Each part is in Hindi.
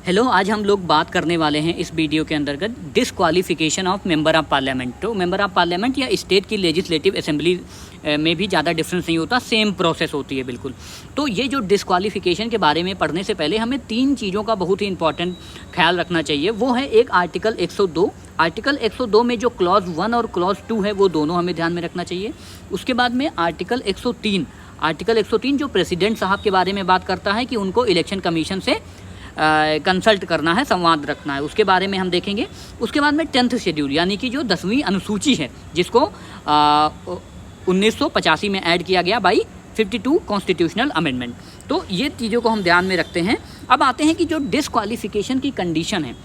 हेलो, आज हम लोग बात करने वाले हैं इस वीडियो के अंतर्गत disqualification of member of parliament. तो मेंबर ऑफ पार्लियामेंट या स्टेट की लेजिस्लेटिव असेंबली में भी ज़्यादा डिफरेंस नहीं होता, सेम प्रोसेस होती है बिल्कुल। तो ये जो डिसक्वालिफिकेशन के बारे में पढ़ने से पहले हमें 3 चीज़ों का बहुत ही इंपॉर्टेंट ख्याल रखना चाहिए। वो है एक आर्टिकल 102। आर्टिकल 102 में जो क्लॉज 1 और क्लॉज 2 है वो दोनों हमें ध्यान में रखना चाहिए। उसके बाद में आर्टिकल 103 जो प्रेसिडेंट साहब के बारे में बात करता है कि उनको इलेक्शन कमीशन से कंसल्ट करना है, संवाद रखना है, उसके बारे में हम देखेंगे। उसके बाद में 10th शेड्यूल यानी कि जो 10वीं अनुसूची है जिसको 1985 में ऐड किया गया बाई 52 कॉन्स्टिट्यूशनल अमेंडमेंट। तो ये चीज़ों को हम ध्यान में रखते हैं। अब आते हैं कि जो डिसक्वालिफिकेशन की कंडीशन है।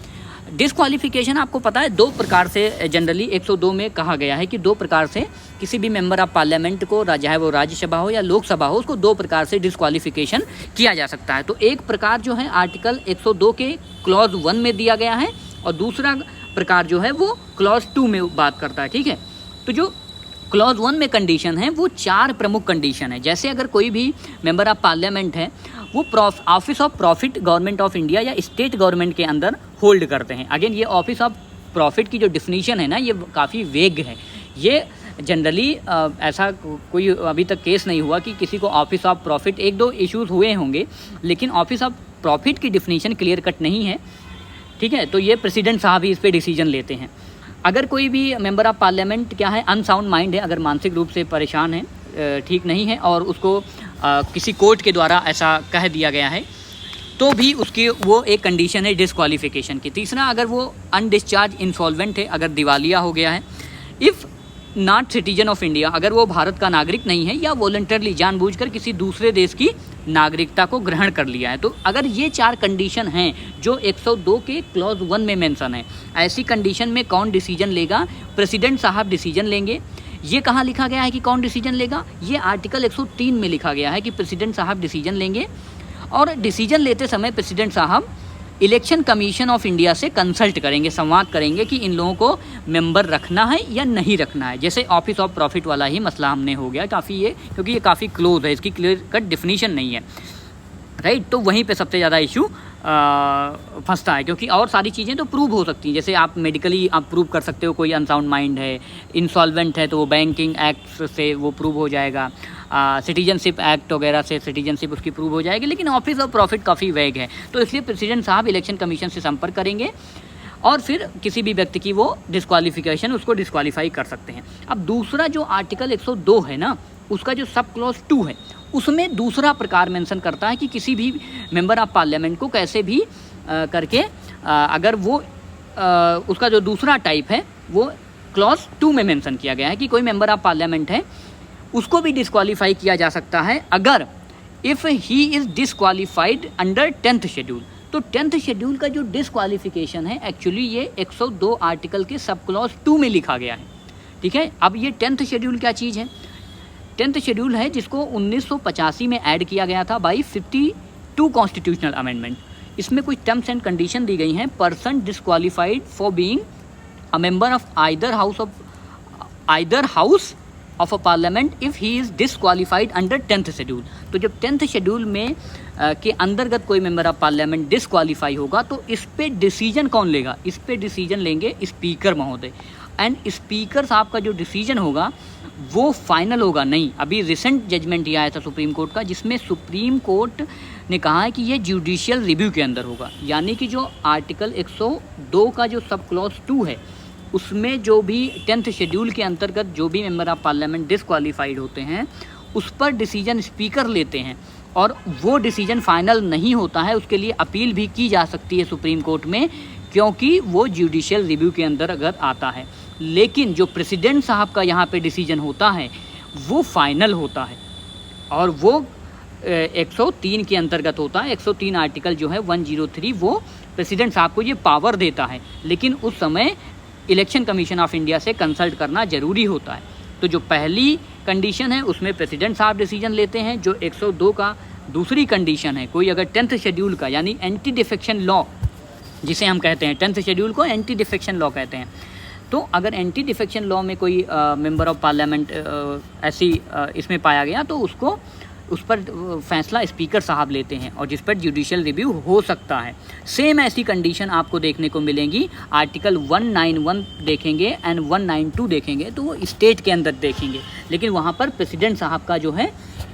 डिसक्वालिफिकेशन आपको पता है 2 प्रकार से जनरली 102 में कहा गया है कि 2 प्रकार से किसी भी मेंबर ऑफ पार्लियामेंट को, चाहे वो राज्यसभा हो या लोकसभा हो, उसको 2 प्रकार से डिसक्वालिफिकेशन किया जा सकता है। तो एक प्रकार जो है आर्टिकल 102 के क्लॉज 1 में दिया गया है और दूसरा प्रकार जो है वो क्लॉज 2 में बात करता है। ठीक है, तो जो क्लॉज 1 में कंडीशन है वो 4 प्रमुख कंडीशन है। जैसे अगर कोई भी मेंबर ऑफ पार्लियामेंट है वो office of profit government of India या स्टेट गवर्नमेंट के अंदर होल्ड करते हैं। अगेन ये ऑफिस ऑफ प्रॉफिट की जो डिफिनीशन है ना, ये काफ़ी वेग है। ये जनरली ऐसा कोई अभी तक केस नहीं हुआ कि किसी को ऑफिस ऑफ प्रॉफिट, 1-2 इश्यूज हुए होंगे, लेकिन ऑफिस ऑफ प्रॉफिट की डिफिनीशन क्लियर कट नहीं है। ठीक है, तो ये प्रेसिडेंट साहब ही इस पर डिसीजन लेते हैं। अगर कोई भी मेंबर ऑफ पार्लियामेंट क्या है, अनसाउंड माइंड है, अगर मानसिक रूप से परेशान है, ठीक नहीं है और उसको किसी कोर्ट के द्वारा ऐसा कह दिया गया है, तो भी उसकी वो एक कंडीशन है डिसक्वालिफिकेशन की। तीसरा, अगर वो अनडिस्चार्ज इंसॉल्वेंट है, अगर दिवालिया हो गया है। If not citizen of India, अगर वो भारत का नागरिक नहीं है या वॉलंटरली जानबूझकर किसी दूसरे देश की नागरिकता को ग्रहण कर लिया है। तो अगर ये 4 कंडीशन हैं जो 102 के क्लॉज 1 में मेंशन है, ऐसी कंडीशन में कौन डिसीजन लेगा? प्रेसिडेंट साहब डिसीजन लेंगे। ये कहाँ लिखा गया है कि कौन डिसीजन लेगा? ये आर्टिकल 103 में लिखा गया है कि प्रेसिडेंट साहब डिसीजन लेंगे और डिसीजन लेते समय प्रेसिडेंट साहब इलेक्शन कमीशन ऑफ इंडिया से कंसल्ट करेंगे, संवाद करेंगे कि इन लोगों को मेंबर रखना है या नहीं रखना है। जैसे ऑफिस ऑफ प्रॉफिट वाला ही मसला हमने हो गया काफ़ी, ये क्योंकि ये काफ़ी क्लोज है, इसकी क्लियर कट डिफिनीशन नहीं है, राइट। तो वहीं पे सबसे ज़्यादा इशू फंसता है, क्योंकि और सारी चीज़ें तो प्रूव हो सकती हैं। जैसे आप मेडिकली आप प्रूव कर सकते हो कोई अनसाउंड माइंड है, इंसॉल्वेंट है तो वो बैंकिंग एक्ट से वो प्रूव हो जाएगा, सिटीजनशिप एक्ट वगैरह से सिटीजनशिप उसकी प्रूव हो जाएगी। लेकिन ऑफिस ऑफ प्रॉफिट काफ़ी वैग है, तो इसलिए प्रेसिडेंट साहब इलेक्शन कमीशन से संपर्क करेंगे और फिर किसी भी व्यक्ति की वो डिसक्वालिफिकेशन, उसको डिसक्वालीफाई कर सकते हैं। अब दूसरा जो आर्टिकल 102 है ना, उसका जो सब क्लॉज 2 है, उसमें दूसरा प्रकार मेंशन करता है कि किसी भी मेंबर ऑफ पार्लियामेंट को कैसे भी करके अगर वो उसका जो दूसरा टाइप है वो क्लॉज 2 में मेंशन किया गया है कि कोई मेंबर ऑफ पार्लियामेंट है उसको भी डिसक्वालीफाई किया जा सकता है अगर if he is disqualified under 10th schedule. तो 10th शेड्यूल का जो डिसक्वालिफिकेशन है एक्चुअली ये 102 आर्टिकल के सब क्लॉज 2 में लिखा गया है। ठीक है, अब ये 10th शेड्यूल क्या चीज़ है? 10th शेड्यूल है जिसको 1985 में ऐड किया गया था बाई 52 कॉन्स्टिट्यूशनल अमेंडमेंट। इसमें कुछ टर्म्स एंड कंडीशन दी गई हैं। Person disqualified for being a member of either house of a parliament if he is disqualified under 10th schedule. तो जब 10th शेड्यूल में के अंतर्गत कोई मेंबर ऑफ पार्लियामेंट डिसक्वालीफाई होगा तो इस पे डिसीजन कौन लेगा? इस पे डिसीजन लेंगे स्पीकर महोदय। एंड स्पीकर साहब का जो डिसीजन होगा वो फाइनल होगा नहीं। अभी रिसेंट जजमेंट ये आया था सुप्रीम कोर्ट का, जिसमें सुप्रीम कोर्ट ने कहा है कि ये जुडिशियल रिव्यू के अंदर होगा। यानी कि जो आर्टिकल 102 का जो सब क्लॉज 2 है उसमें जो भी 10th शेड्यूल के अंतर्गत जो भी मेंबर ऑफ पार्लियामेंट डिसक्वालीफाइड होते हैं उस पर डिसीजन स्पीकर लेते हैं और वो डिसीजन फाइनल नहीं होता है, उसके लिए अपील भी की जा सकती है सुप्रीम कोर्ट में, क्योंकि वो जुडिशियल रिव्यू के अंदर अगर आता है। लेकिन जो प्रेसिडेंट साहब का यहाँ पे डिसीजन होता है वो फाइनल होता है और वो 103 के अंतर्गत होता है। 103 आर्टिकल जो है 103 वो प्रेसिडेंट साहब को ये पावर देता है, लेकिन उस समय इलेक्शन कमीशन ऑफ इंडिया से कंसल्ट करना ज़रूरी होता है। तो जो पहली कंडीशन है उसमें प्रेसिडेंट साहब डिसीजन लेते हैं। जो 102 का दूसरी कंडीशन है, कोई अगर 10th शेड्यूल का यानी एंटी डिफेक्शन लॉ जिसे हम कहते हैं, 10th शेड्यूल को एंटी डिफेक्शन लॉ कहते हैं, तो अगर एंटी डिफेक्शन लॉ में कोई मेंबर ऑफ पार्लियामेंट ऐसी इसमें पाया गया तो उसको उस पर फैसला स्पीकर साहब लेते हैं और जिस पर जुडिशियल रिव्यू हो सकता है। सेम ऐसी कंडीशन आपको देखने को मिलेंगी आर्टिकल 191 देखेंगे एंड 192 देखेंगे तो वो स्टेट के अंदर देखेंगे, लेकिन वहाँ पर प्रेसिडेंट साहब का जो है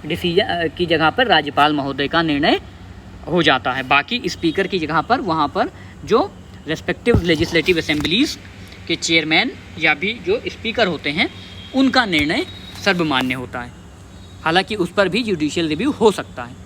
डिसीजन की जगह पर राज्यपाल महोदय का निर्णय हो जाता है। बाकी स्पीकर की जगह पर वहाँ पर जो रेस्पेक्टिव लेजिस्लेटिव असेंबलीज़ के चेयरमैन या भी जो स्पीकर होते हैं उनका निर्णय सर्वमान्य होता है। हालांकि उस पर भी जुडिशियल रिव्यू हो सकता है।